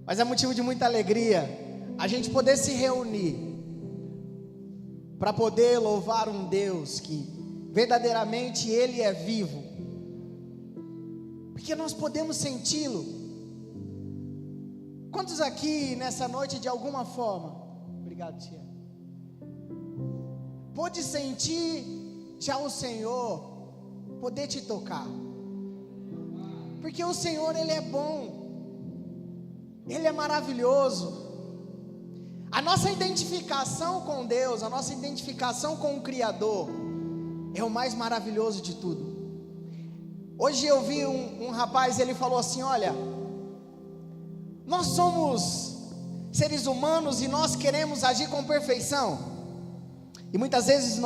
Mas é motivo de muita alegria a gente poder se reunir para poder louvar um Deus que verdadeiramente Ele é vivo, porque nós podemos senti-lo. Quantos aqui nessa noite de alguma forma, obrigado tia, pôde sentir já o Senhor poder te tocar? Porque o Senhor, Ele é bom, Ele é maravilhoso. A nossa identificação com Deus, a nossa identificação com o Criador é o mais maravilhoso de tudo. Hoje eu vi um rapaz, ele falou assim: olha, nós somos seres humanos e nós queremos agir com perfeição, e muitas vezes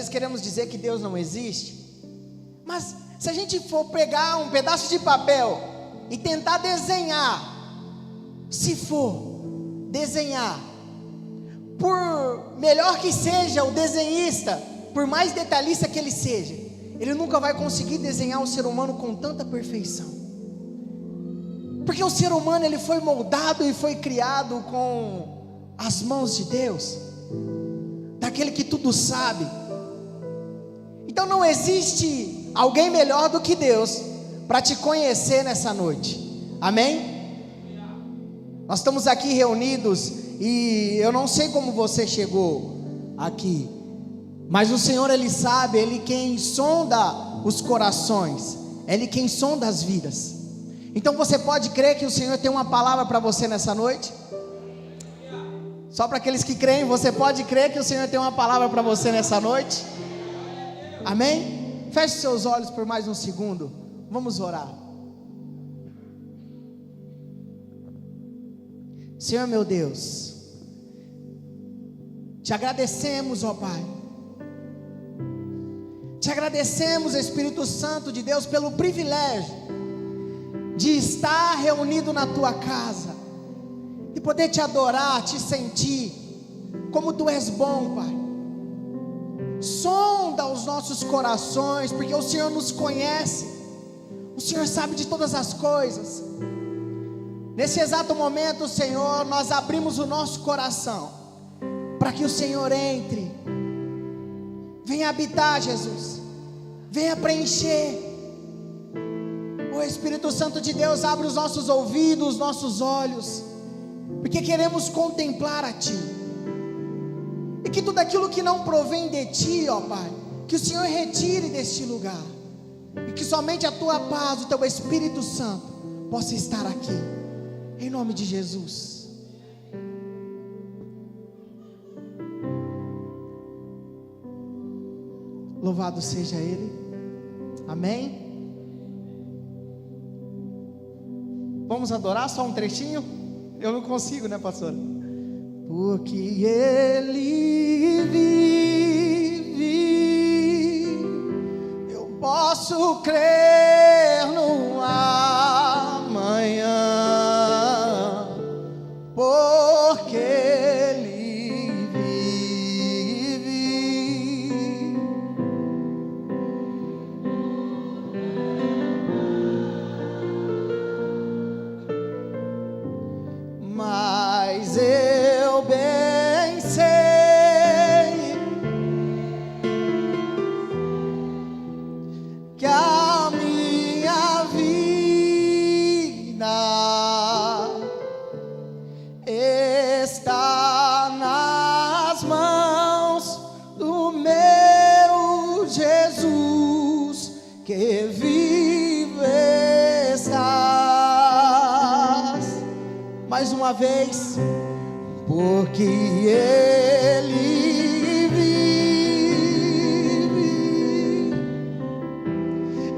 queremos dizer que Deus não existe. Mas se a gente for pegar um pedaço de papel e tentar desenhar, se for desenhar, por melhor que seja o desenhista, por mais detalhista que ele seja, ele nunca vai conseguir desenhar o ser humano com tanta perfeição. Porque o ser humano, ele foi moldado e foi criado com as mãos de Deus, daquele que tudo sabe. Então não existe alguém melhor do que Deus para te conhecer nessa noite. Amém? Nós estamos aqui reunidos e eu não sei como você chegou aqui, mas o Senhor, Ele sabe, Ele quem sonda os corações, Ele quem sonda as vidas. Então você pode crer que o Senhor tem uma palavra para você nessa noite? Só para aqueles que creem, você pode crer que o Senhor tem uma palavra para você nessa noite? Amém? Feche seus olhos por mais um segundo, vamos orar. Senhor meu Deus, te agradecemos, ó Pai, te agradecemos, Espírito Santo de Deus, pelo privilégio de estar reunido na Tua casa, de poder Te adorar, Te sentir, como Tu és bom, Pai. Sonda os nossos corações, porque o Senhor nos conhece, o Senhor sabe de todas as coisas. Nesse exato momento, Senhor, nós abrimos o nosso coração, para que o Senhor entre, venha habitar, Jesus, venha preencher. O Espírito Santo de Deus, abre os nossos ouvidos, os nossos olhos, porque queremos contemplar a Ti, e que tudo aquilo que não provém de Ti, ó Pai, que o Senhor retire deste lugar, e que somente a Tua paz, o Teu Espírito Santo possa estar aqui, em nome de Jesus. Louvado seja Ele. Amém. Vamos adorar só um trechinho? Eu não consigo, né, pastora? Porque Ele vive, eu posso crer no amanhã. Porque Ele vive, mas eu bem sei que a minha vida está nas mãos do meu Jesus, que vive estás. Mais uma vez, porque Ele vive,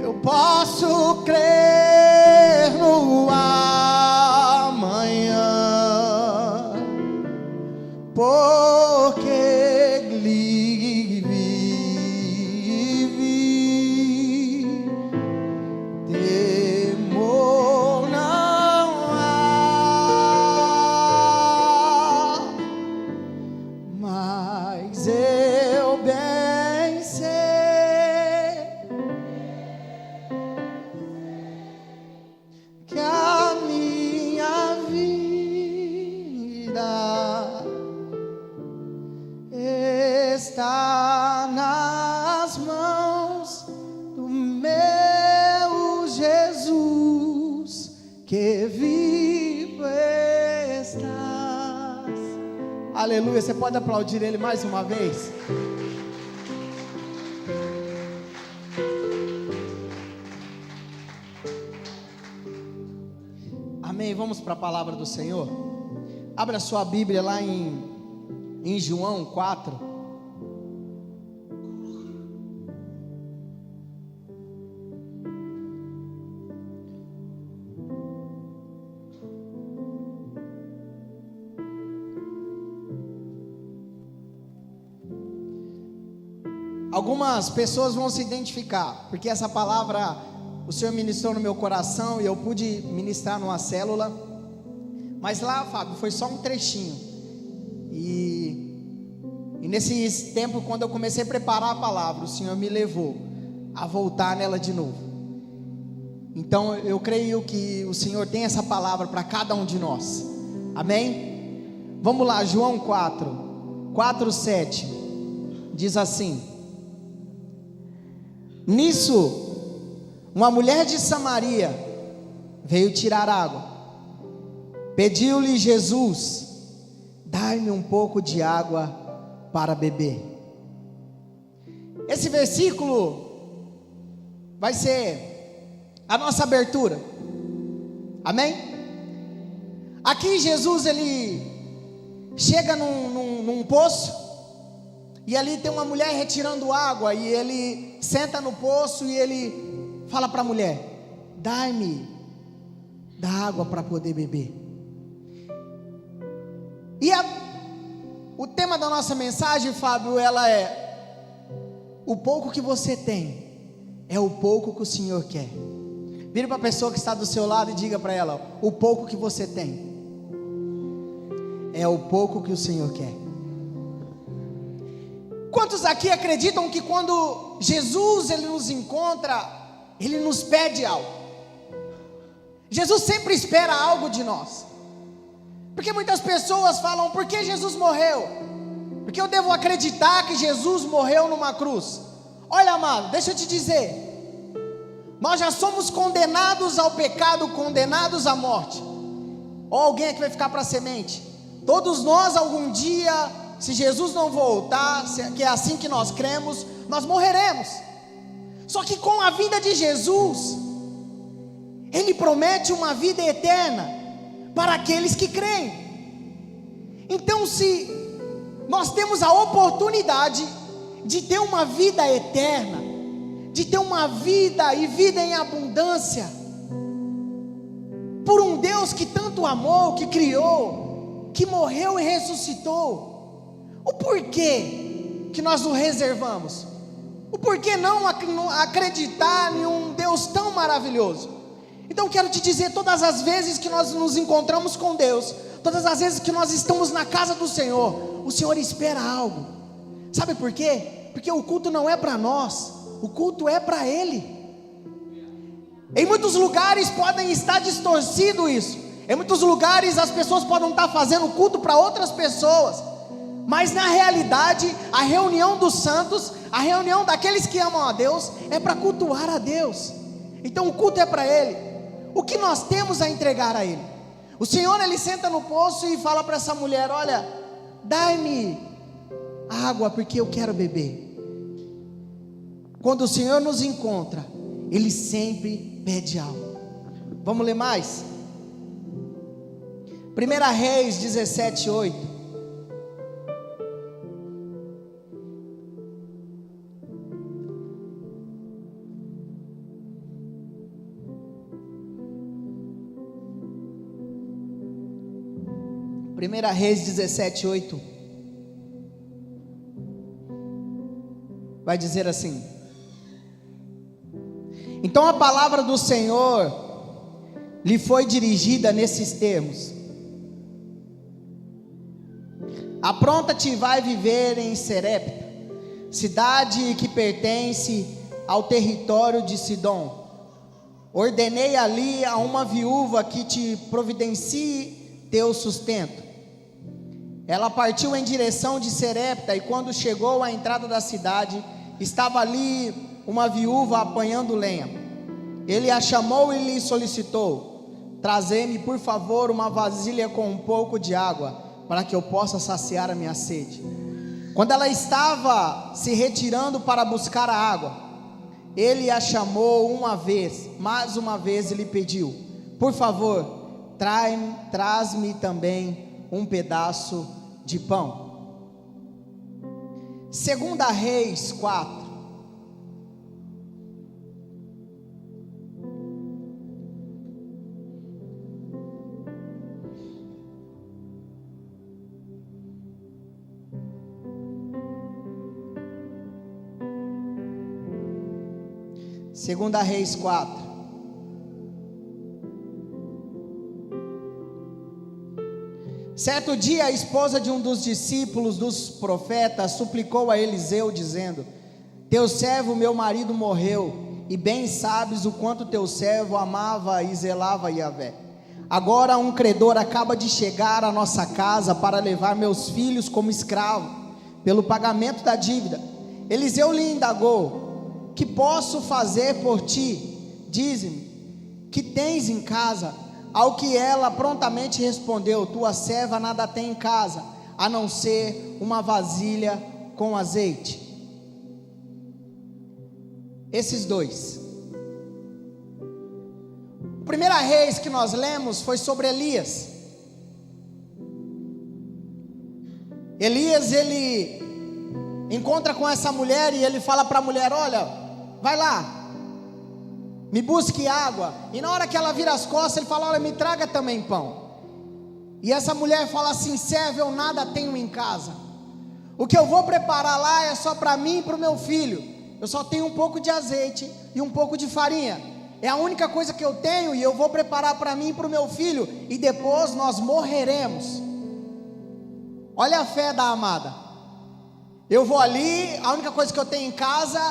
eu posso crer no amanhã, porque Ele vive, temor não há, mas eu bem sei que vivo estás. Aleluia. Você pode aplaudir Ele mais uma vez? Amém. Vamos para a palavra do Senhor. Abra sua Bíblia lá em João 4. Algumas pessoas vão se identificar, porque essa palavra o Senhor ministrou no meu coração e eu pude ministrar numa célula, mas lá, Fábio, foi só um trechinho. E nesse tempo, quando eu comecei a preparar a palavra, o Senhor me levou a voltar nela de novo. Então eu creio que o Senhor tem essa palavra para cada um de nós. Amém? Vamos lá, João 4:7 diz assim: nisso, uma mulher de Samaria veio tirar água. Pediu-lhe Jesus: dai-me um pouco de água para beber. Esse versículo vai ser a nossa abertura. Amém? Aqui Jesus, ele chega num poço, e ali tem uma mulher retirando água, e ele senta no poço e ele fala para a mulher: dai-me da água para poder beber. E o tema da nossa mensagem, Fábio, ela é: o pouco que você tem é o pouco que o Senhor quer. Vire para a pessoa que está do seu lado e diga para ela: o pouco que você tem é o pouco que o Senhor quer. Quantos aqui acreditam que quando Jesus ele nos encontra, ele nos pede algo? Jesus sempre espera algo de nós. Porque muitas pessoas falam: por que Jesus morreu? Porque eu devo acreditar que Jesus morreu numa cruz. Olha, amado, deixa eu te dizer, nós já somos condenados ao pecado, condenados à morte. Ou alguém aqui vai ficar para a semente? Todos nós algum dia, se Jesus não voltar, que é assim que nós cremos, nós morreremos. Só que com a vinda de Jesus, Ele promete uma vida eterna para aqueles que creem. Então, se nós temos a oportunidade de ter uma vida eterna, de ter uma vida e vida em abundância, por um Deus que tanto amou, que criou, que morreu e ressuscitou, o porquê que nós o reservamos? O porquê não acreditar em um Deus tão maravilhoso? Então quero te dizer, todas as vezes que nós nos encontramos com Deus, todas as vezes que nós estamos na casa do Senhor, o Senhor espera algo. Sabe por quê? Porque o culto não é para nós, o culto é para Ele. Em muitos lugares podem estar distorcido isso. Em muitos lugares as pessoas podem estar fazendo culto para outras pessoas, mas na realidade a reunião dos santos, a reunião daqueles que amam a Deus, é para cultuar a Deus. Então o culto é para Ele. O que nós temos a entregar a Ele? O Senhor, Ele senta no poço e fala para essa mulher: olha, dai-me água porque eu quero beber. Quando o Senhor nos encontra, Ele sempre pede algo. Vamos ler mais? 1 Reis 17:8. Primeira Reis 17:8 vai dizer assim: então a palavra do Senhor lhe foi dirigida nesses termos: apronta-te e vai viver em Serepta, cidade que pertence ao território de Sidom. Ordenei ali a uma viúva que te providencie teu sustento. Ela partiu em direção de Serepta, e quando chegou à entrada da cidade, estava ali uma viúva apanhando lenha. Ele a chamou e lhe solicitou: trazei-me, por favor, uma vasilha com um pouco de água, para que eu possa saciar a minha sede. Quando ela estava se retirando para buscar a água, ele a chamou mais uma vez e lhe pediu: por favor, traz-me também um pedaço de pão. 2 Reis 4. Segunda Reis 4. Certo dia, a esposa de um dos discípulos dos profetas suplicou a Eliseu, dizendo: teu servo, meu marido, morreu, e bem sabes o quanto teu servo amava e zelava Yahvé. Agora um credor acaba de chegar à nossa casa para levar meus filhos como escravo, pelo pagamento da dívida. Eliseu lhe indagou: que posso fazer por ti? Dize-me, que tens em casa? Ao que ela prontamente respondeu: tua serva nada tem em casa, a não ser uma vasilha com azeite. Esses dois. A primeira Reis que nós lemos foi sobre Elias. Elias, ele encontra com essa mulher e ele fala para a mulher: olha, vai lá, me busque água. E na hora que ela vira as costas, ele fala: olha, me traga também pão. E essa mulher fala assim: serva, eu nada tenho em casa, o que eu vou preparar lá é só para mim e para o meu filho. Eu só tenho um pouco de azeite e um pouco de farinha, é a única coisa que eu tenho, e eu vou preparar para mim e para o meu filho, e depois nós morreremos. Olha a fé da amada. Eu vou ali, a única coisa que eu tenho em casa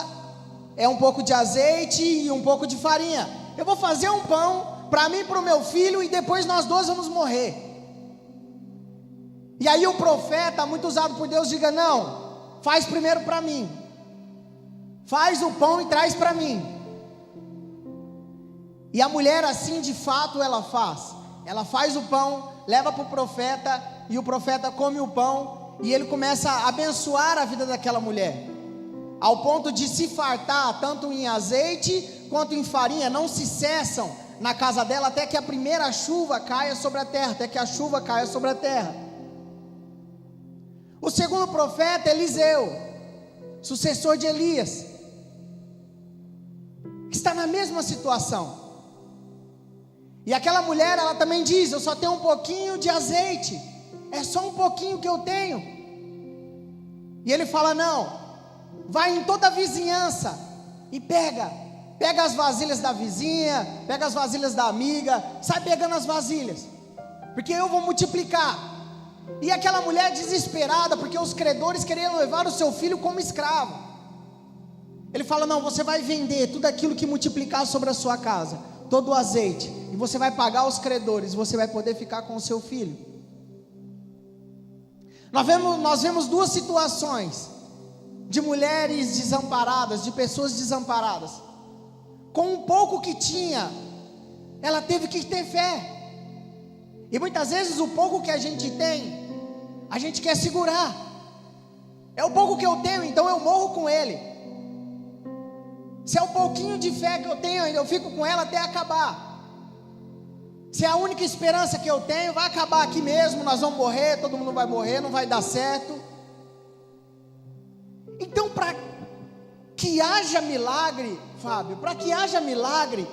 é um pouco de azeite e um pouco de farinha. Eu vou fazer um pão para mim e para o meu filho, e depois nós dois vamos morrer. E aí o profeta, muito usado por Deus, diga: não, faz primeiro para mim, faz o pão e traz para mim. E a mulher, assim, de fato ela faz o pão, leva para o profeta, e o profeta come o pão, e ele começa a abençoar a vida daquela mulher, ao ponto de se fartar, tanto em azeite quanto em farinha. Não se cessam na casa dela, até que a primeira chuva caia sobre a terra, O segundo profeta, Eliseu, sucessor de Elias, está na mesma situação. E aquela mulher, ela também diz: eu só tenho um pouquinho de azeite, é só um pouquinho que eu tenho. E ele fala: não, vai em toda a vizinhança e pega as vasilhas da vizinha, pega as vasilhas da amiga, sai pegando as vasilhas, porque eu vou multiplicar. E aquela mulher desesperada, porque os credores queriam levar o seu filho como escravo. Ele fala: não, você vai vender tudo aquilo que multiplicar sobre a sua casa, todo o azeite, e você vai pagar os credores, e você vai poder ficar com o seu filho. Nós vemos duas situações de mulheres desamparadas, de pessoas desamparadas. Com um pouco que tinha, ela teve que ter fé. E muitas vezes o pouco que a gente tem, a gente quer segurar. É o pouco que eu tenho, então eu morro com ele. Se é o pouquinho de fé que eu tenho, eu fico com ela até acabar. Se é a única esperança que eu tenho, vai acabar aqui mesmo, nós vamos morrer, todo mundo vai morrer, não vai dar certo. Então, para que haja milagre, Fábio, para que haja milagre,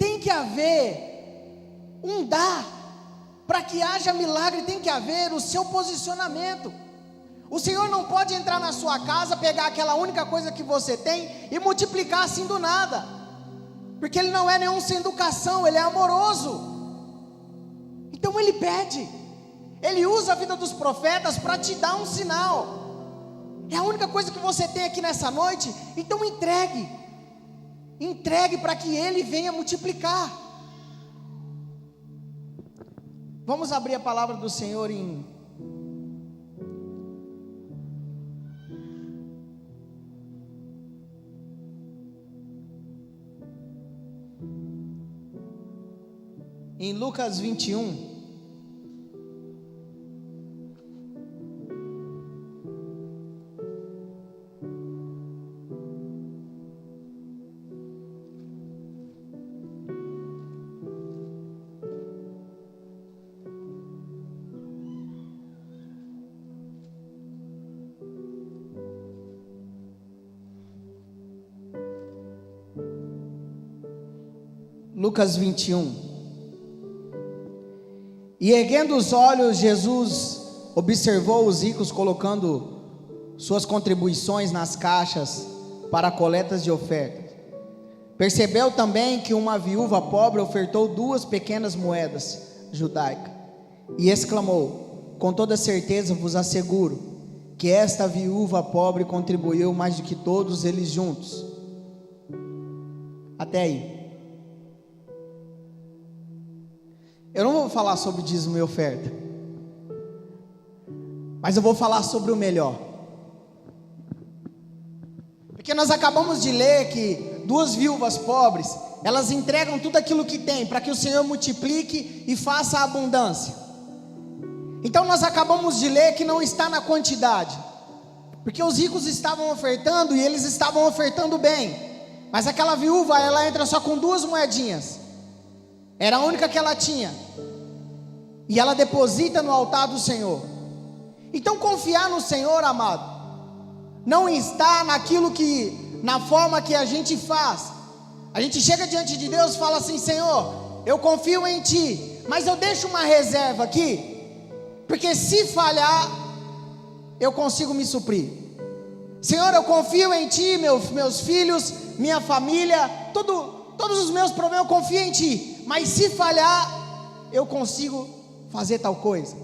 tem que haver um dar. Para que haja milagre, tem que haver o seu posicionamento. O Senhor não pode entrar na sua casa, pegar aquela única coisa que você tem e multiplicar assim do nada, porque Ele não é nenhum sem educação, Ele é amoroso. Então Ele pede, Ele usa a vida dos profetas para te dar um sinal. É a única coisa que você tem aqui nessa noite, então entregue para que Ele venha multiplicar. Vamos abrir a palavra do Senhor em em Lucas 21. Lucas 21. E erguendo os olhos, Jesus observou os ricos colocando suas contribuições nas caixas para coletas de ofertas. Percebeu também que uma viúva pobre ofertou 2 pequenas moedas judaicas e exclamou: com toda certeza vos asseguro que esta viúva pobre contribuiu mais do que todos eles juntos. Até aí. Eu não vou falar sobre dízimo e oferta, mas eu vou falar sobre o melhor. Porque nós acabamos de ler que 2 viúvas pobres, elas entregam tudo aquilo que tem, para que o Senhor multiplique e faça a abundância. Então nós acabamos de ler que não está na quantidade, porque os ricos estavam ofertando e eles estavam ofertando bem, mas aquela viúva, ela entra só com 2 moedinhas. Era a única que ela tinha, e ela deposita no altar do Senhor. Então confiar no Senhor, amado, não está na forma que a gente faz. A gente chega diante de Deus e fala assim: Senhor, eu confio em Ti, mas eu deixo uma reserva aqui, porque se falhar, eu consigo me suprir. Senhor, eu confio em Ti, meus filhos, minha família, todos os meus problemas eu confio em Ti, mas se falhar, eu consigo fazer tal coisa.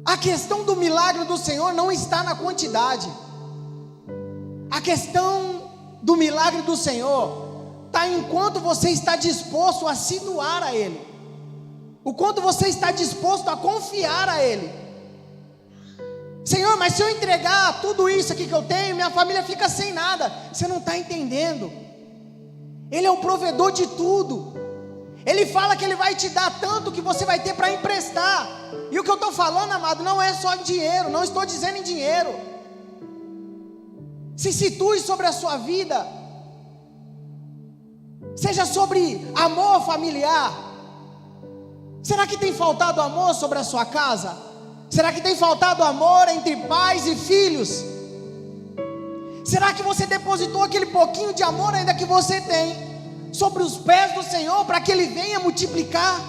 A questão do milagre do Senhor não está na quantidade. A questão do milagre do Senhor está em quanto você está disposto a se doar a Ele, o quanto você está disposto a confiar a Ele. Senhor, mas se eu entregar tudo isso aqui que eu tenho, minha família fica sem nada. Você não está entendendo. Ele é o provedor de tudo. Ele fala que Ele vai te dar tanto que você vai ter para emprestar. E o que eu estou falando, amado, não é só em dinheiro. Não estou dizendo em dinheiro. Se situe sobre a sua vida. Seja sobre amor familiar. Será que tem faltado amor sobre a sua casa? Será que tem faltado amor entre pais e filhos? Será que você depositou aquele pouquinho de amor ainda que você tem sobre os pés do Senhor para que Ele venha multiplicar?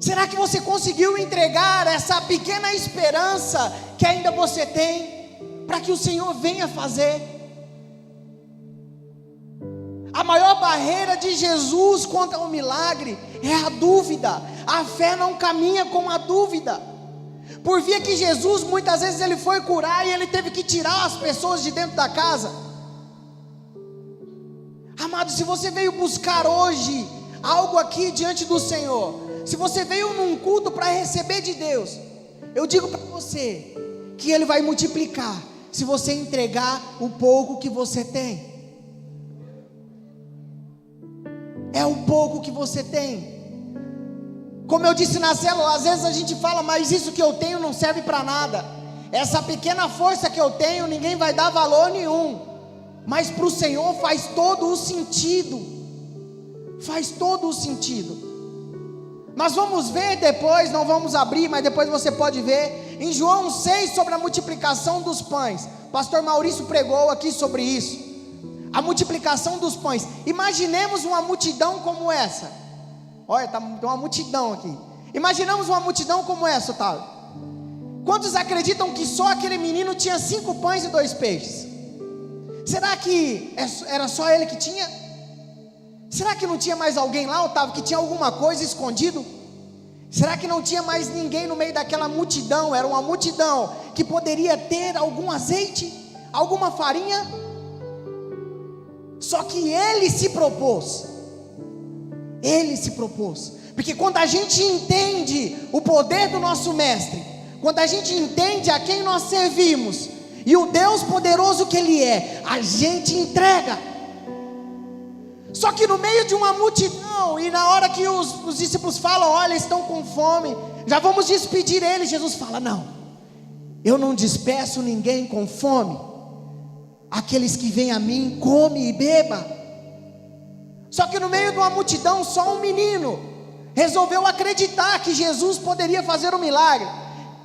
Será que você conseguiu entregar essa pequena esperança que ainda você tem para que o Senhor venha fazer? A maior barreira de Jesus contra o milagre é a dúvida. A fé não caminha com a dúvida. Por via que Jesus muitas vezes Ele foi curar e Ele teve que tirar as pessoas de dentro da casa. Amado, se você veio buscar hoje algo aqui diante do Senhor, se você veio num culto para receber de Deus, eu digo para você que Ele vai multiplicar se você entregar o pouco que você tem. É o pouco que você tem. Como eu disse na célula, às vezes a gente fala: mas isso que eu tenho não serve para nada. Essa pequena força que eu tenho, ninguém vai dar valor nenhum. Mas para o Senhor faz todo o sentido. Faz todo o sentido. Nós vamos ver depois, não vamos abrir, mas depois você pode ver em João 6 sobre a multiplicação dos pães. Pastor Maurício pregou aqui sobre isso. A multiplicação dos pães. Imaginemos uma multidão como essa. Olha, tem uma multidão aqui. Imaginamos uma multidão como essa, Otávio. Quantos acreditam que só aquele menino tinha 5 pães e 2 peixes? Será que era só ele que tinha? Será que não tinha mais alguém lá, Otávio, que tinha alguma coisa escondido? Será que não tinha mais ninguém no meio daquela multidão? Era uma multidão que poderia ter algum azeite, alguma farinha? Só que ele se propôs. Ele se propôs. Porque quando a gente entende o poder do nosso mestre, quando a gente entende a quem nós servimos e o Deus poderoso que Ele é, a gente entrega. Só que no meio de uma multidão, e na hora que os discípulos falam, olha, estão com fome, já vamos despedir eles, Jesus fala, não, eu não despeço ninguém com fome, aqueles que vêm a mim, come e beba. Só que no meio de uma multidão, só um menino resolveu acreditar que Jesus poderia fazer um milagre.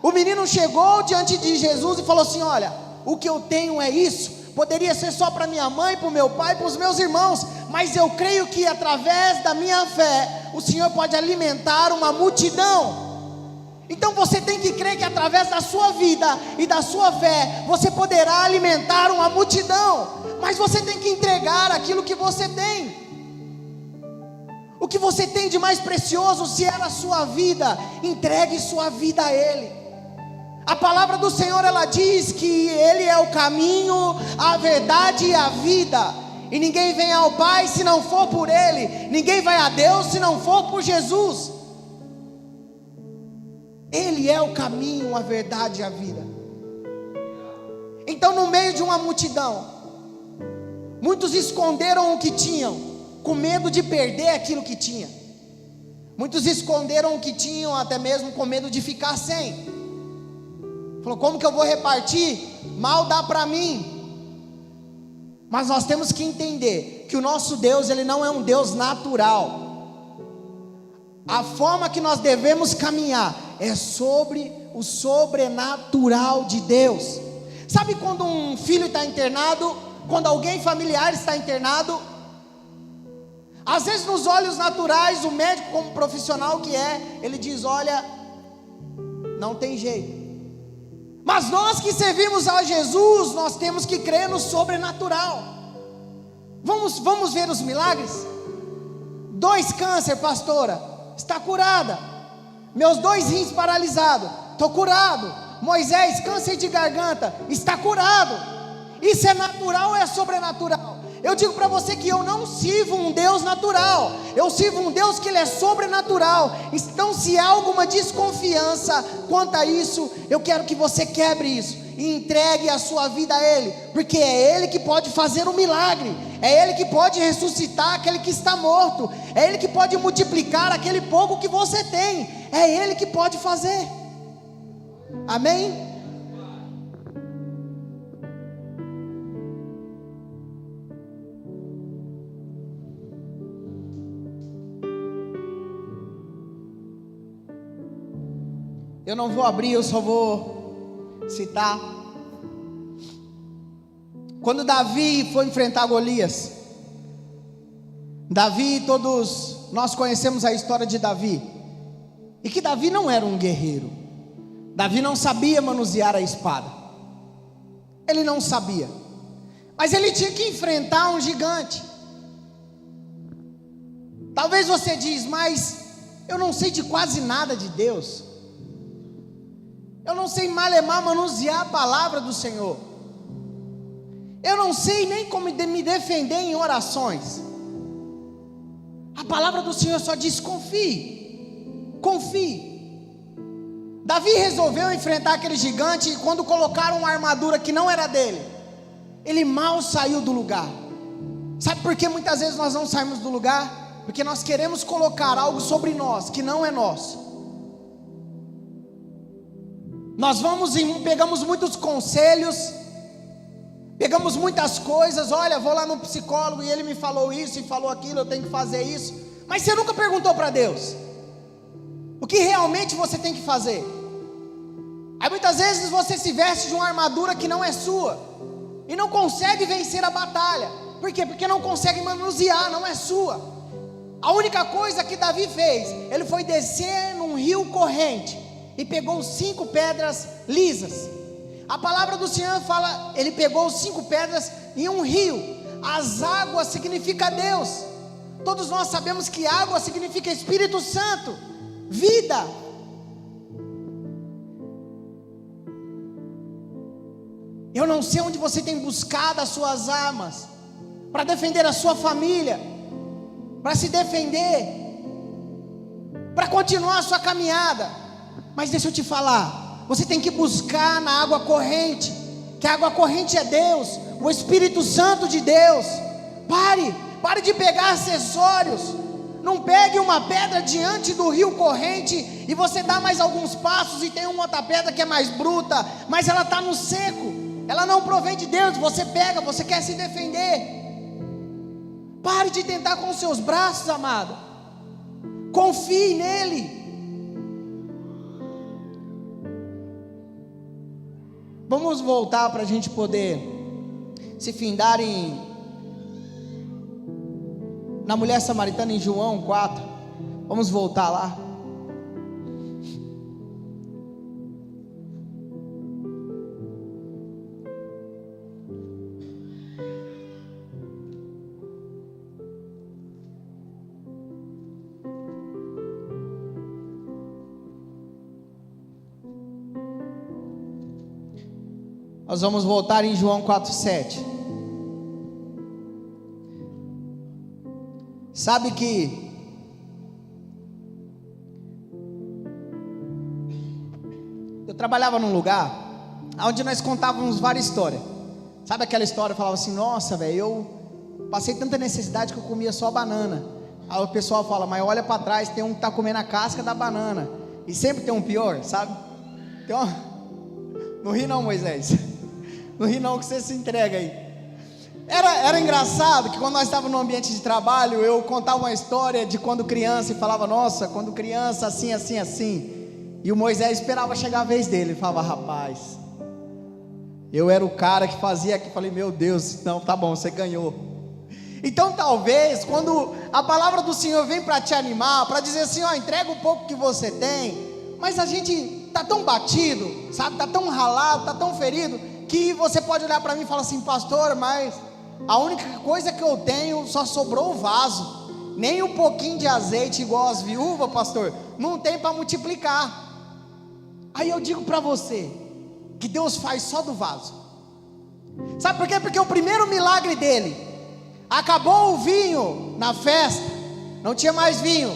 O menino chegou diante de Jesus e falou assim, olha, o que eu tenho é isso, poderia ser só para minha mãe, para o meu pai, para os meus irmãos, mas eu creio que através da minha fé, o Senhor pode alimentar uma multidão. Então você tem que crer que através da sua vida e da sua fé, você poderá alimentar uma multidão, mas você tem que entregar aquilo que você tem. O que você tem de mais precioso, se é a sua vida, entregue sua vida a Ele. A palavra do Senhor, ela diz que Ele é o caminho, a verdade e a vida, e ninguém vem ao Pai se não for por Ele, ninguém vai a Deus se não for por Jesus. Ele é o caminho, a verdade e a vida. Então no meio de uma multidão, muitos esconderam o que tinham, com medo de perder aquilo que tinha. Muitos esconderam o que tinham, até mesmo com medo de ficar sem. Falou, como que eu vou repartir? Mal dá para mim. Mas nós temos que entender que o nosso Deus, Ele não é um Deus natural. A forma que nós devemos caminhar é sobre o sobrenatural de Deus. Sabe quando um filho está internado, quando alguém familiar está internado, às vezes nos olhos naturais, o médico como profissional que é, ele diz, olha, não tem jeito. Mas nós que servimos a Jesus, nós temos que crer no sobrenatural. Vamos ver os milagres? 2 câncer, pastora, está curada. Meus 2 rins paralisados, estou curado. Moisés, câncer de garganta, está curado. Isso é natural ou é sobrenatural? Eu digo para você que eu não sirvo um Deus natural, eu sirvo um Deus que Ele é sobrenatural. Então se há alguma desconfiança quanto a isso, eu quero que você quebre isso e entregue a sua vida a Ele, porque é Ele que pode fazer um milagre, é Ele que pode ressuscitar aquele que está morto, é Ele que pode multiplicar aquele pouco que você tem, é Ele que pode fazer. Amém? Eu não vou abrir, eu só vou citar. Quando Davi foi enfrentar Golias, Davi, todos nós conhecemos a história de Davi, e que Davi não era um guerreiro. Davi não sabia manusear a espada, ele não sabia, mas ele tinha que enfrentar um gigante. Talvez você diz, mas eu não sei de quase nada de Deus, eu não sei malemar manusear a palavra do Senhor, eu não sei nem como me defender em orações. A palavra do Senhor só diz, confie, confie. Davi resolveu enfrentar aquele gigante, e quando colocaram uma armadura que não era dele, ele mal saiu do lugar. Sabe por que muitas vezes nós não saímos do lugar? Porque nós queremos colocar algo sobre nós que não é nosso. Nós pegamos muitos conselhos, pegamos muitas coisas, olha, vou lá no psicólogo e ele me falou isso e falou aquilo, eu tenho que fazer isso. Mas você nunca perguntou para Deus o que realmente você tem que fazer. Aí muitas vezes você se veste de uma armadura que não é sua, e não consegue vencer a batalha. Por quê? Porque não consegue manusear, não é sua. A única coisa que Davi fez, ele foi descer num rio corrente, e pegou 5 pedras lisas. A palavra do Senhor fala, ele pegou 5 pedras em um rio. As águas significa Deus. Todos nós sabemos que água significa Espírito Santo, vida. Eu não sei onde você tem buscado as suas armas para defender a sua família, para se defender, para continuar a sua caminhada. Mas deixa eu te falar, você tem que buscar na água corrente, que a água corrente é Deus, o Espírito Santo de Deus. Pare, Pare de pegar acessórios. Não pegue uma pedra diante do rio corrente e você dá mais alguns passos e tem uma outra pedra que é mais bruta, mas ela está no seco, ela não provém de Deus. Você pega, você quer se defender. Pare de tentar com os seus braços, amado. Confie nele. Vamos voltar para a gente poder se findar na mulher samaritana em João 4. Vamos voltar lá. Nós vamos voltar em João 4:7. Sabe que eu trabalhava num lugar onde nós contávamos várias histórias. Sabe aquela história? Eu falava assim: nossa, velho, eu passei tanta necessidade que eu comia só banana. Aí o pessoal fala: mas olha para trás, tem um que está comendo a casca da banana. E sempre tem um pior, sabe? Então, não ri não, Moisés. Não ri não, que você se entrega aí. Era engraçado que quando nós estávamos no ambiente de trabalho, eu contava uma história de quando criança e falava: nossa, quando criança assim, assim, assim. E o Moisés esperava chegar a vez dele. Ele falava: rapaz, eu era o cara que fazia aqui. Falei: meu Deus, não, tá bom, você ganhou. Então talvez quando a palavra do Senhor vem para te animar, para dizer assim: ó, entrega um pouco que você tem. Mas a gente está tão batido, sabe, está tão ralado, está tão ferido, que você pode olhar para mim e falar assim: pastor, mas a única coisa que eu tenho, só sobrou o vaso, nem um pouquinho de azeite igual as viúvas, pastor, não tem para multiplicar. Aí eu digo para você, que Deus faz só do vaso. Sabe por quê? Porque o primeiro milagre dele, acabou o vinho na festa, não tinha mais vinho.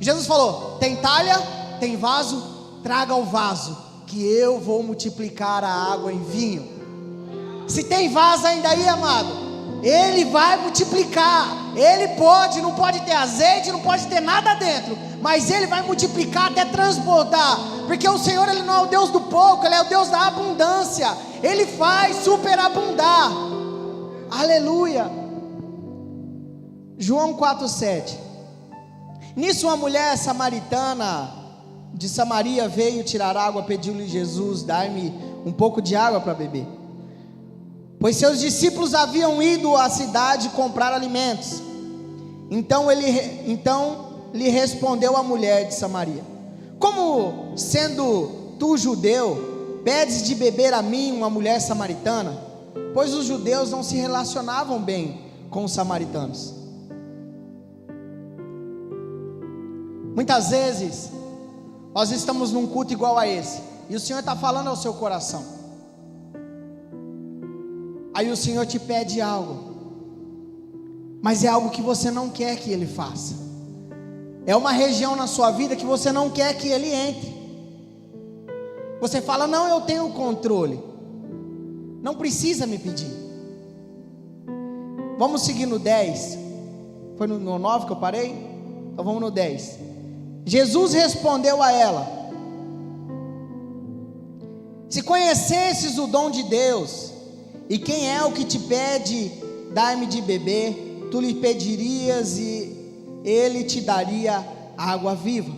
Jesus falou: tem talha, tem vaso, traga o vaso, que eu vou multiplicar a água em vinho. Se tem vaso ainda aí, amado, Ele vai multiplicar. Ele pode, não pode ter azeite, não pode ter nada dentro, mas Ele vai multiplicar até transbordar, porque o Senhor, Ele não é o Deus do pouco, Ele é o Deus da abundância. Ele faz superabundar. Aleluia. João 4:7. Nisso uma mulher samaritana de Samaria veio tirar água, pediu-lhe Jesus: dai-me um pouco de água para beber, pois seus discípulos haviam ido à cidade comprar alimentos. Então lhe respondeu a mulher de Samaria: como sendo tu judeu, pedes de beber a mim, uma mulher samaritana? Pois os judeus não se relacionavam bem com os samaritanos. Muitas vezes nós estamos num culto igual a esse, e o Senhor está falando ao seu coração. Aí o Senhor te pede algo, mas é algo que você não quer que Ele faça. É uma região na sua vida que você não quer que Ele entre. Você fala: não, eu tenho o controle, não precisa me pedir. Vamos seguir no 10. Foi no 9 que eu parei? Então vamos no 10. Jesus respondeu a ela: se conhecesses o dom de Deus, e quem é o que te pede, dai-me de beber, tu lhe pedirias e ele te daria água viva.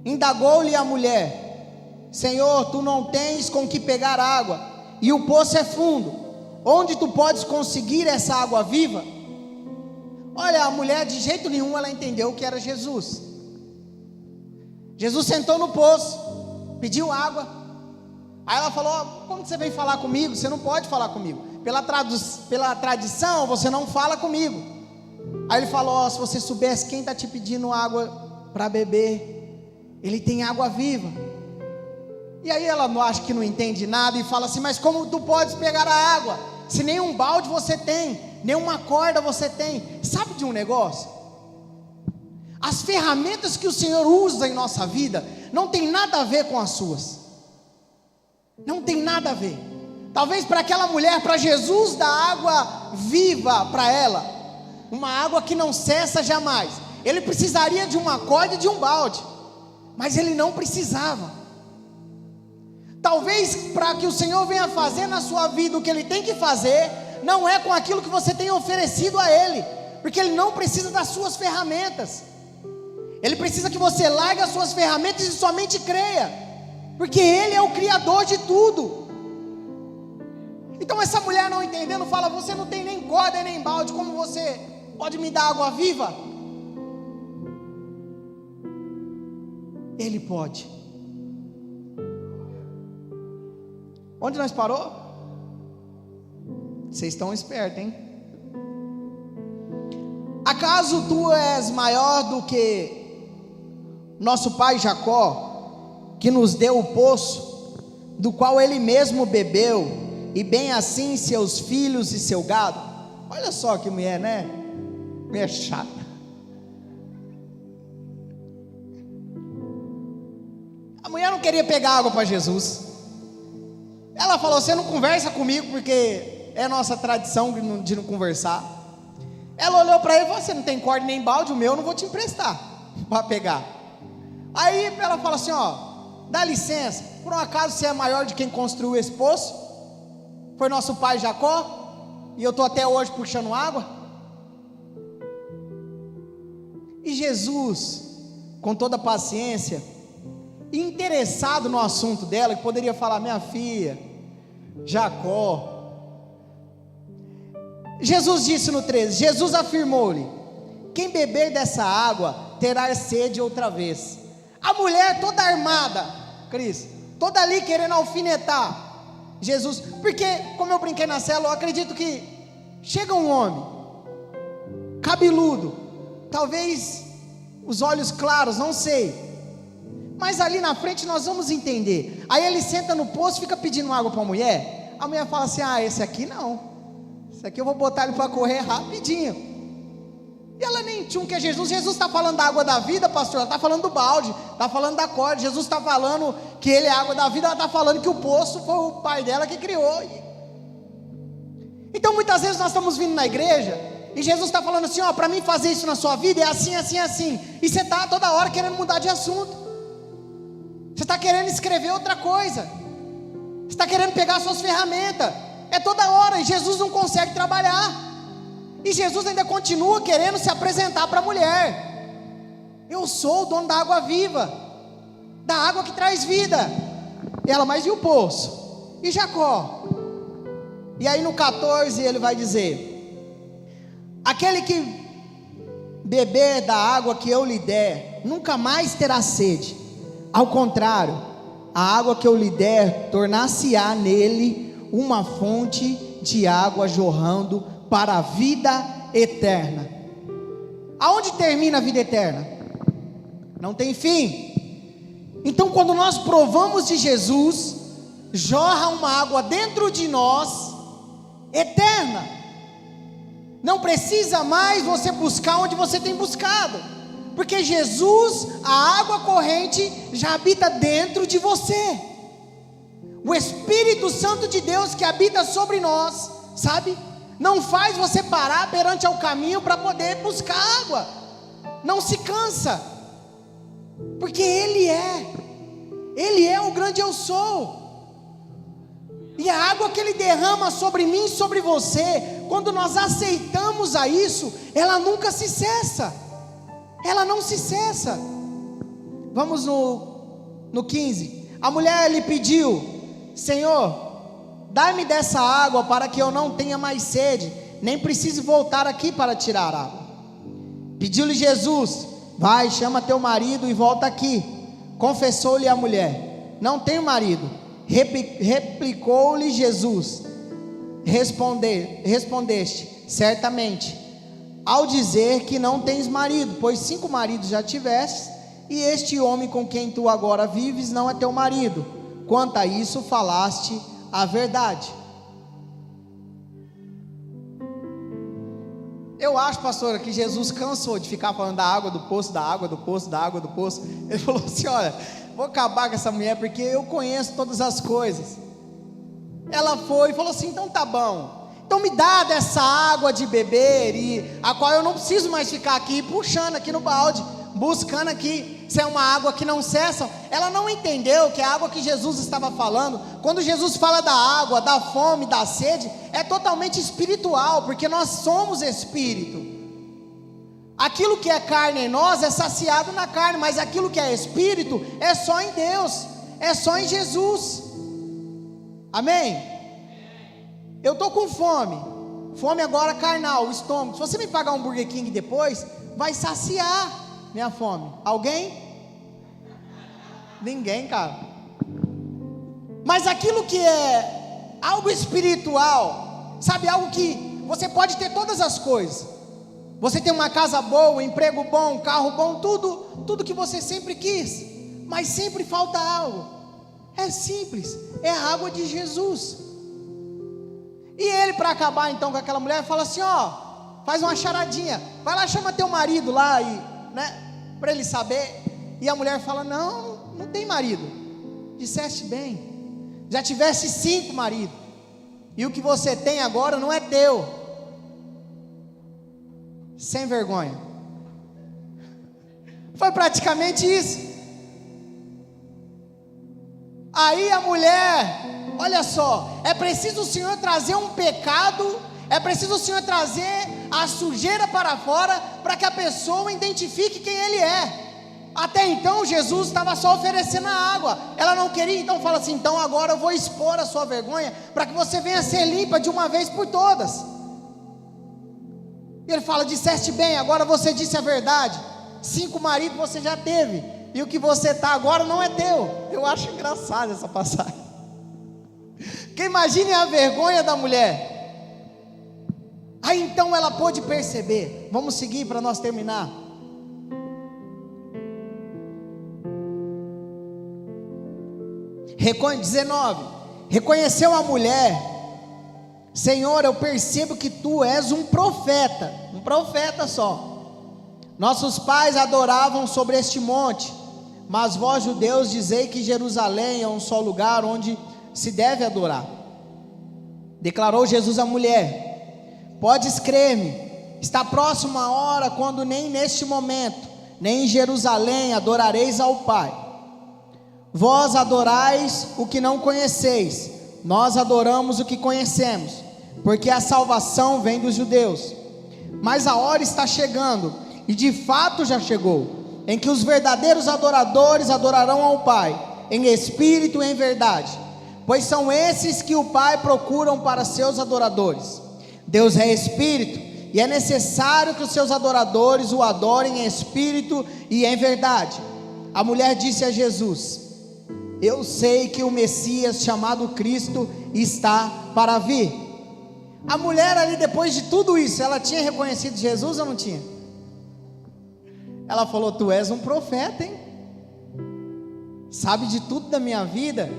Indagou-lhe a mulher: Senhor, tu não tens com que pegar água, e o poço é fundo, onde tu podes conseguir essa água viva? Olha, a mulher de jeito nenhum ela entendeu que era Jesus. Jesus sentou no poço, pediu água. Aí ela falou: como você vem falar comigo? Você não pode falar comigo. Pela tradição, você não fala comigo. Aí ele falou: se você soubesse quem está te pedindo água para beber, ele tem água viva. E aí ela não acha que não entende nada e fala assim: mas como tu podes pegar a água, se nem um balde você tem, nem uma corda você tem? Sabe de um negócio? As ferramentas que o Senhor usa em nossa vida não tem nada a ver com as suas. Não tem nada a ver. Talvez para aquela mulher, para Jesus dar água viva para ela, uma água que não cessa jamais. Ele precisaria de uma corda e de um balde, mas ele não precisava. Talvez para que o Senhor venha fazer na sua vida o que Ele tem que fazer, não é com aquilo que você tem oferecido a Ele, porque Ele não precisa das suas ferramentas. Ele precisa que você largue as suas ferramentas e somente creia, porque Ele é o Criador de tudo. Então essa mulher, não entendendo, fala: você não tem nem corda e nem balde, como você pode me dar água viva? Ele pode. Onde nós parou? Vocês estão espertos, hein? Acaso tu és maior do que nosso pai Jacó, que nos deu o poço, do qual ele mesmo bebeu, e bem assim seus filhos e seu gado? Olha só que mulher, né? Mulher chata. A mulher não queria pegar água para Jesus. Ela falou: você não conversa comigo, porque é nossa tradição de não conversar. Ela olhou para ele e falou: você não tem corda nem balde, o meu eu não vou te emprestar para pegar. Aí ela fala assim: ó, dá licença, por um acaso você é maior de quem construiu esse poço? Foi nosso pai Jacó, e eu estou até hoje puxando água. E Jesus, com toda a paciência, interessado no assunto dela, que poderia falar: minha filha, Jacó. Jesus disse no 13: Jesus afirmou-lhe: quem beber dessa água terá sede outra vez. A mulher toda armada, Cris, toda ali querendo alfinetar Jesus, porque, como eu brinquei na célula, eu acredito que chega um homem cabeludo, talvez os olhos claros, não sei, mas ali na frente nós vamos entender. Aí ele senta no poço, fica pedindo água para a mulher. A mulher fala assim: ah, esse aqui não, esse aqui eu vou botar ele para correr rapidinho. E ela nem tinha que é Jesus. Jesus está falando da água da vida, pastor. Ela está falando do balde, está falando da corda. Jesus está falando que ele é a água da vida. Ela está falando que o poço foi o pai dela que criou. Então muitas vezes nós estamos vindo na igreja e Jesus está falando assim: ó, para mim fazer isso na sua vida é assim, assim, assim. E você está toda hora querendo mudar de assunto. Você está querendo escrever outra coisa. Você está querendo pegar suas ferramentas. É toda hora, e Jesus não consegue trabalhar. E Jesus ainda continua querendo se apresentar para a mulher: eu sou o dono da água viva, da água que traz vida. E ela: mas e o poço? E Jacó? E aí no 14 ele vai dizer: aquele que beber da água que eu lhe der, nunca mais terá sede. Ao contrário, a água que eu lhe der, tornar-se-á nele uma fonte de água jorrando para a vida eterna. Aonde termina a vida eterna? Não tem fim. Então, quando nós provamos de Jesus, jorra uma água dentro de nós, eterna. Não precisa mais você buscar onde você tem buscado, porque Jesus, a água corrente, já habita dentro de você. O Espírito Santo de Deus que habita sobre nós, sabe? Não faz você parar perante ao caminho para poder buscar água. Não se cansa, porque Ele é o grande eu sou. E a água que Ele derrama sobre mim e sobre você, quando nós aceitamos a isso, ela nunca se cessa. Ela não se cessa. Vamos no 15. A mulher lhe pediu: Senhor, dá-me dessa água para que eu não tenha mais sede, nem precise voltar aqui para tirar água. Pediu-lhe Jesus: vai, chama teu marido e volta aqui. Confessou-lhe a mulher: não tenho marido. Replicou-lhe Jesus: respondeste certamente, ao dizer que não tens marido, pois 5 maridos já tiveste, e este homem com quem tu agora vives não é teu marido. Quanto a isso falaste a verdade. Eu acho, pastora, que Jesus cansou de ficar falando da água do poço, da água do poço, da água do poço. Ele falou assim: olha, vou acabar com essa mulher, porque eu conheço todas as coisas. Ela foi e falou assim: então tá bom, Então me dá dessa água de beber, e a qual eu não preciso mais ficar aqui puxando aqui no balde, buscando aqui se é uma água que não cessa. Ela não entendeu que a água que Jesus estava falando, quando Jesus fala da água, da fome, da sede, é totalmente espiritual, porque nós somos espírito. Aquilo que é carne em nós é saciado na carne, mas aquilo que é espírito é só em Deus, é só em Jesus. Amém? Eu estou com fome agora carnal, o estômago. Se você me pagar um Burger King depois, vai saciar minha fome. Alguém? Ninguém, cara. Mas aquilo que é algo espiritual, sabe, algo que você pode ter todas as coisas. Você tem uma casa boa, um emprego bom, um carro bom, tudo que você sempre quis, mas sempre falta algo. É simples, é a água de Jesus. E ele, para acabar então com aquela mulher, fala assim: ó, faz uma charadinha, vai lá, chama teu marido lá, para ele saber. E a mulher fala: não tem marido. Disseste bem, já tivesse 5 maridos, e o que você tem agora não é teu. Sem vergonha. Foi praticamente isso. Aí a mulher, olha só, é preciso o Senhor trazer um pecado, é preciso o Senhor trazer a sujeira para fora, para que a pessoa identifique quem Ele é. Até então Jesus estava só oferecendo a água, ela não queria, então fala assim: então agora eu vou expor a sua vergonha, para que você venha ser limpa de uma vez por todas. E ele fala: disseste bem, agora você disse a verdade, 5 maridos você já teve, e o que você está agora não é teu. Eu acho engraçado essa passagem, porque imagine a vergonha da mulher. Aí então ela pôde perceber. Vamos seguir para nós terminar. Reconheceu 19, reconheceu a mulher: Senhor, eu percebo que tu és um profeta só. Nossos pais adoravam sobre este monte, mas vós judeus dizei que Jerusalém é um só lugar onde se deve adorar. Declarou Jesus à mulher: podes crer-me, está próxima a hora quando nem neste momento, nem em Jerusalém adorareis ao Pai. Vós adorais o que não conheceis, nós adoramos o que conhecemos, porque a salvação vem dos judeus. Mas a hora está chegando, e de fato já chegou, em que os verdadeiros adoradores adorarão ao Pai, em espírito e em verdade, pois são esses que o Pai procuram para seus adoradores. Deus é espírito, e é necessário que os seus adoradores o adorem em espírito e em verdade. A mulher disse a Jesus: eu sei que o Messias, chamado Cristo, está para vir. A mulher ali, depois de tudo isso, ela tinha reconhecido Jesus ou não tinha? Ela falou: tu és um profeta, hein? Sabe de tudo da minha vida,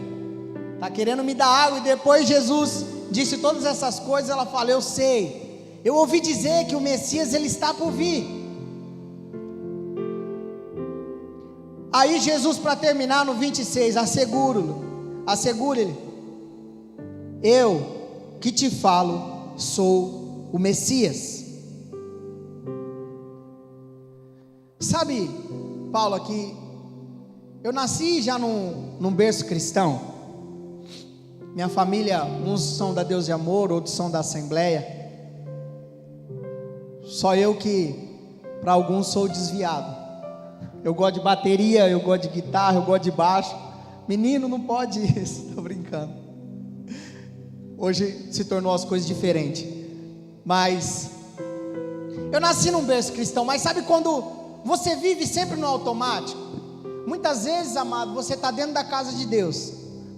está querendo me dar água. E depois Jesus disse todas essas coisas, ela fala: eu sei, eu ouvi dizer que o Messias ele está por vir. Aí Jesus, para terminar no 26, assegura-lhe: eu que te falo sou o Messias. Sabe, Paulo, aqui eu nasci já num berço cristão. Minha família, uns são da Deus de Amor, outros são da Assembleia. Só eu que para alguns sou desviado. Eu gosto de bateria, eu gosto de guitarra, eu gosto de baixo. Menino não pode isso, estou brincando. Hoje se tornou as coisas diferentes. Mas eu nasci num berço cristão. Mas sabe quando você vive sempre no automático? Muitas vezes, amado, você está dentro da casa de Deus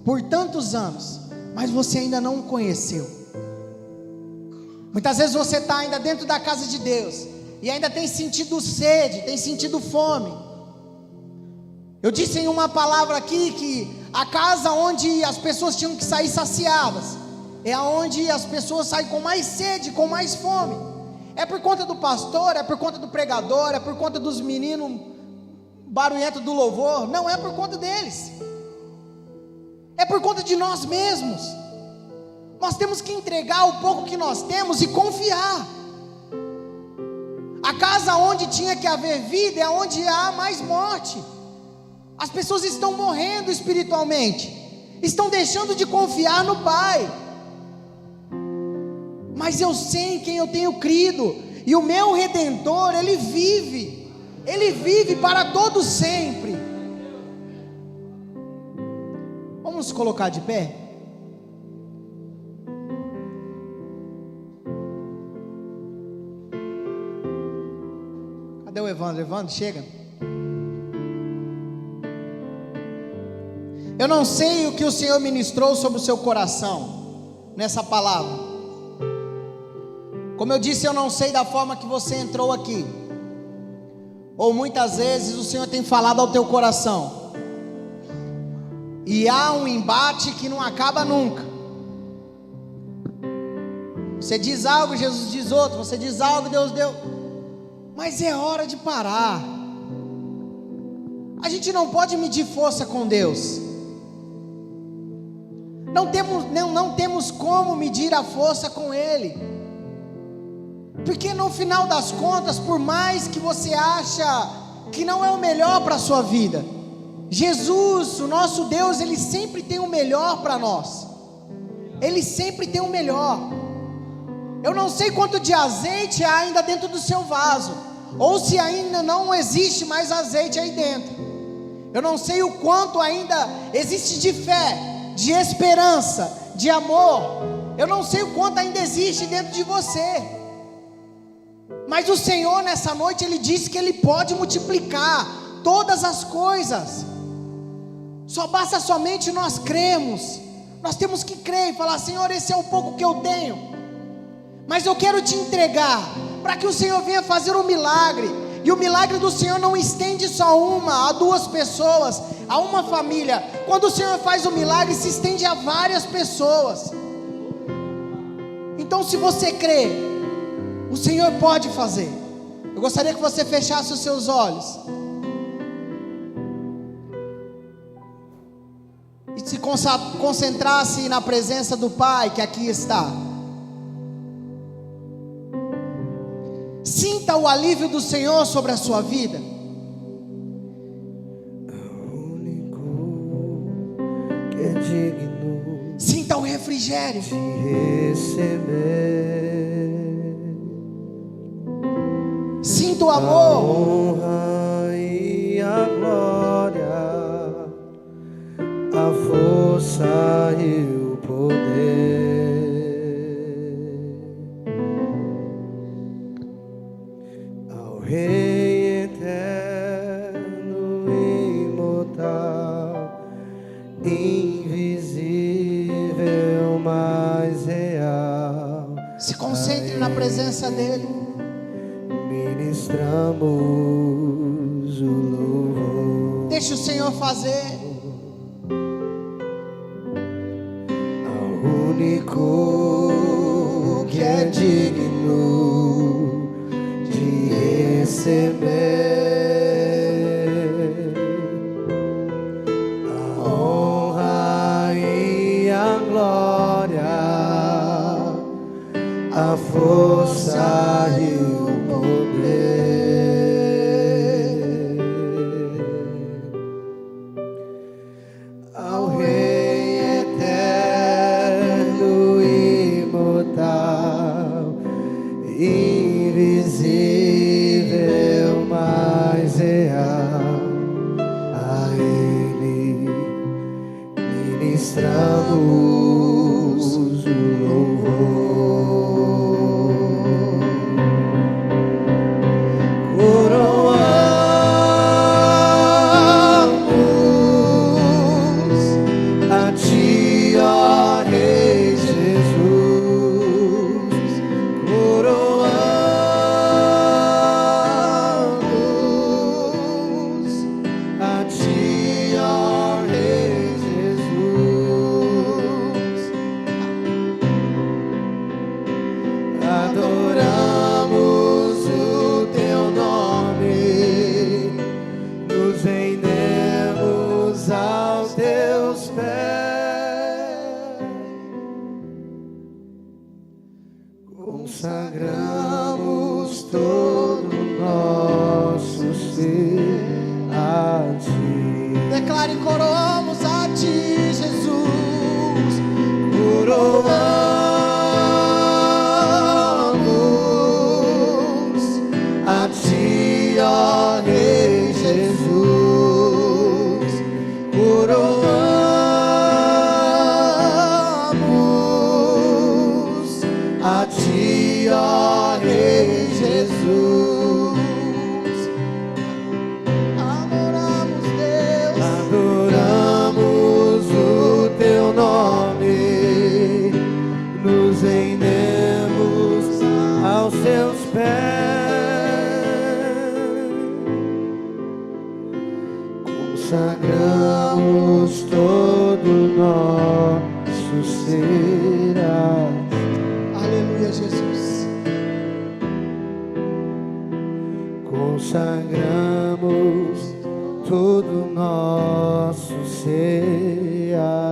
por tantos anos, mas você ainda não o conheceu. Muitas vezes você está ainda dentro da casa de Deus e ainda tem sentido sede, tem sentido fome. Eu disse em uma palavra aqui que a casa onde as pessoas tinham que sair saciadas é aonde as pessoas saem com mais sede, com mais fome. É por conta do pastor, é por conta do pregador, é por conta dos meninos barulhentos do louvor. Não é por conta deles, é por conta de nós mesmos. Nós temos que entregar o pouco que nós temos e confiar. A casa onde tinha que haver vida é onde há mais morte. As pessoas estão morrendo espiritualmente, estão deixando de confiar no Pai. Mas eu sei em quem eu tenho crido, e o meu Redentor, Ele vive para todo sempre. Vamos nos colocar de pé? Cadê o Evandro? Evandro, chega. Eu não sei o que o Senhor ministrou sobre o seu coração nessa palavra. Como eu disse, eu não sei da forma que você entrou aqui, ou muitas vezes o Senhor tem falado ao teu coração, e há um embate que não acaba nunca. Você diz algo, Jesus diz outro, você diz algo, Deus deu. Mas é hora de parar. A gente não pode medir força com Deus. Não temos como medir a força com Ele. Porque no final das contas, por mais que você acha que não é o melhor para a sua vida, Jesus, o nosso Deus, Ele sempre tem o melhor para nós. Ele sempre tem o melhor. Eu não sei quanto de azeite há ainda dentro do seu vaso, ou se ainda não existe mais azeite aí dentro. Eu não sei o quanto ainda existe de fé, de esperança, de amor. Eu não sei o quanto ainda existe dentro de você. Mas o Senhor nessa noite, Ele disse que Ele pode multiplicar todas as coisas. Só basta somente nós cremos. Nós temos que crer e falar: Senhor, esse é o pouco que eu tenho, mas eu quero te entregar, para que o Senhor venha fazer um milagre. E o milagre do Senhor não estende só a duas pessoas, a uma família. Quando o Senhor faz o milagre, se estende a várias pessoas. Então, se você crê, o Senhor pode fazer. Eu gostaria que você fechasse os seus olhos e se concentrasse na presença do Pai que aqui está. Sinta o alívio do Senhor sobre a sua vida. O único que é digno Sinta o refrigério. de receber Sinta o a amor. honra e a glória, a força e o poder. Rei eterno, imortal, invisível, mas real. Se concentre na presença dEle. Ministramos o louvor Deixe o Senhor fazer. ao único que é digno de receber a honra e a glória, a força e o poder ao Rei eterno, imortal, invisível, mas Jesus, coroamos a Ti, ó Rei Jesus. Adoramos, Deus. Adoramos o Teu nome, nos rendemos aos Teus pés, consagramos todo nosso ser a Ti. Aleluia, Jesus. Consagramos todo nosso ser a